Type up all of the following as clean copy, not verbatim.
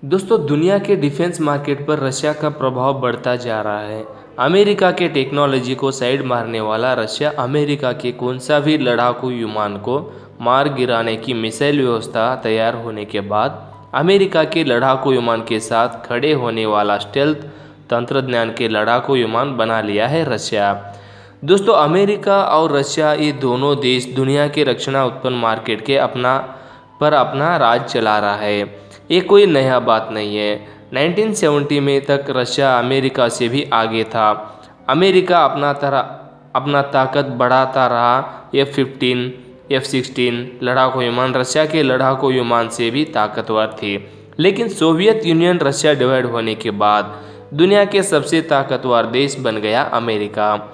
दोस्तों, दुनिया के डिफेंस मार्केट पर रशिया का प्रभाव बढ़ता जा रहा है। अमेरिका के टेक्नोलॉजी को साइड मारने वाला रशिया अमेरिका के कौन सा भी लड़ाकू विमान को मार गिराने की मिसाइल व्यवस्था तैयार होने के बाद अमेरिका के लड़ाकू विमान के साथ खड़े होने वाला स्टेल्थ तंत्रज्ञान के लड़ाकू विमान बना लिया है रशिया। दोस्तों, अमेरिका और रशिया ये दोनों देश दुनिया के रक्षा उत्पन्न मार्केट के अपना राज चला रहा है। ये कोई नया बात नहीं है। 1970 में तक रशिया अमेरिका से भी आगे था। अमेरिका अपना ताकत बढ़ाता रहा। F-15, F-16 लड़ाकू विमान रशिया के लड़ाकू विमान से भी ताकतवर थे। लेकिन सोवियत यूनियन रशिया डिवाइड होने के बाद दुनिया के सबसे ताकतवर देश बन गया अमेरिका।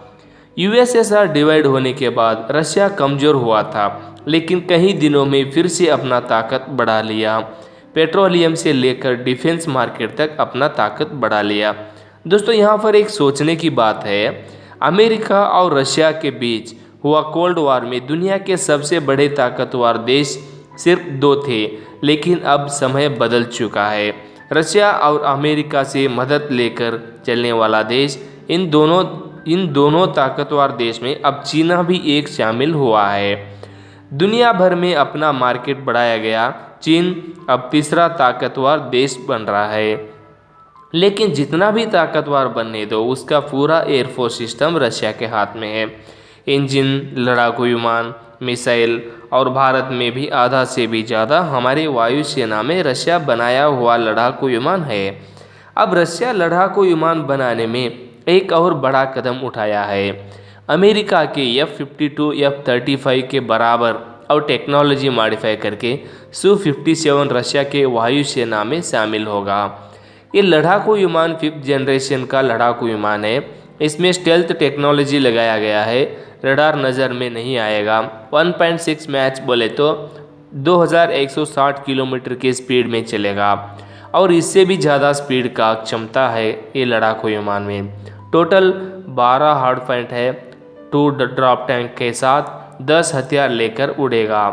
यूएसएसआर डिवाइड होने के बाद रशिया कमज़ोर हुआ था, लेकिन कई दिनों में फिर से अपना ताकत बढ़ा लिया। पेट्रोलियम से लेकर डिफेंस मार्केट तक अपना ताकत बढ़ा लिया। दोस्तों, यहाँ पर एक सोचने की बात है। अमेरिका और रशिया के बीच हुआ कोल्ड वॉर में दुनिया के सबसे बड़े ताकतवर देश सिर्फ दो थे, लेकिन अब समय बदल चुका है। रशिया और अमेरिका से मदद लेकर चलने वाला देश इन दोनों ताकतवर देश में अब चीना भी एक शामिल हुआ है। दुनिया भर में अपना मार्केट बढ़ाया गया। चीन अब तीसरा ताकतवर देश बन रहा है, लेकिन जितना भी ताकतवर बनने दो, उसका पूरा एयरफोर्स सिस्टम रशिया के हाथ में है। इंजन, लड़ाकू विमान, मिसाइल और भारत में भी आधा से भी ज़्यादा हमारी वायुसेना में रशिया बनाया हुआ लड़ाकू विमान है। अब रशिया लड़ाकू विमान बनाने में एक और बड़ा कदम उठाया है। अमेरिका के F-52, F-35 के बराबर और टेक्नोलॉजी मॉडिफाई करके Su-57 रशिया के वायुसेना में शामिल होगा। ये लड़ाकू विमान 5th जनरेशन का लड़ाकू विमान है। इसमें स्टेल्थ टेक्नोलॉजी लगाया गया है। रडार नज़र में नहीं आएगा। 1.6 मैच बोले तो 2160 किलोमीटर की स्पीड में चलेगा और इससे भी ज़्यादा स्पीड का क्षमता है ये लड़ाकू विमान में। टोटल 12 हार्ड पॉइंट है। 2 ड्रॉप टैंक के साथ 10 हथियार लेकर उड़ेगा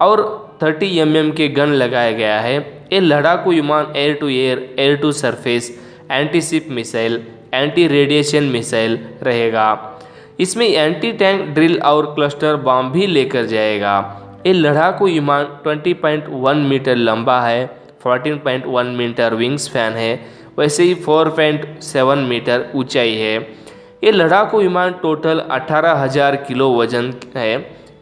और 30 mm के गन लगाया गया है। ये लड़ाकू विमान air to air, air to surface, anti ship missile, anti radiation missile रहेगा। इसमें एंटी टैंक ड्रिल और क्लस्टर बम भी लेकर जाएगा। ये लड़ाकू विमान 20.1 मीटर लंबा है, 14.1 मीटर विंग्स फैन है, वैसे ही 4.7 मीटर ऊंचाई है। ये लड़ाकू विमान टोटल 18,000 किलो वजन है।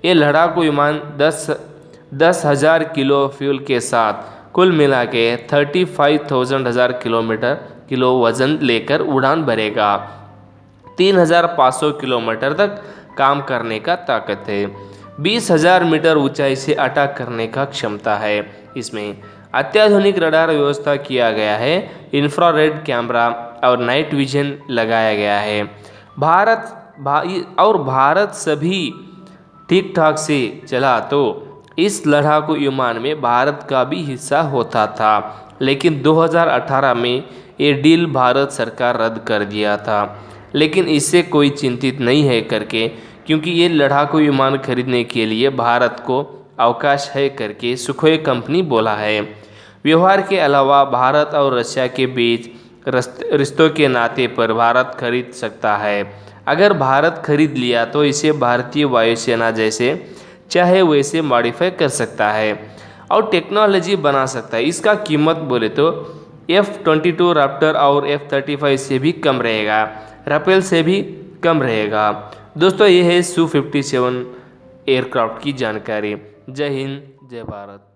ये लड़ाकू विमान 10,000 किलो फ्यूल के साथ कुल मिला के 35,000 किलो वजन लेकर उड़ान भरेगा। 3,500 किलोमीटर तक काम करने का ताकत है। 20,000 मीटर ऊंचाई से अटैक करने का क्षमता है। इसमें अत्याधुनिक रडार व्यवस्था किया गया है। इंफ्रारेड कैमरा और नाइट विजन लगाया गया है। भारत सभी ठीक ठाक से चला तो इस लड़ाकू विमान में भारत का भी हिस्सा होता था, लेकिन 2018 में ये डील भारत सरकार रद्द कर दिया था। लेकिन इससे कोई चिंतित नहीं है करके, क्योंकि ये लड़ाकू विमान खरीदने के लिए भारत को अवकाश है करके सुखोई कंपनी बोला है। व्यवहार के अलावा भारत और रशिया के बीच रिश्तों के नाते पर भारत खरीद सकता है। अगर भारत खरीद लिया तो इसे भारतीय वायुसेना जैसे चाहे वैसे मॉडिफाई कर सकता है और टेक्नोलॉजी बना सकता है। इसका कीमत बोले तो F-22 रैप्टर और F-35 से भी कम रहेगा, राफेल से भी कम रहेगा। दोस्तों, ये है Su-57 एयरक्राफ्ट की जानकारी। जय हिंद, जय भारत।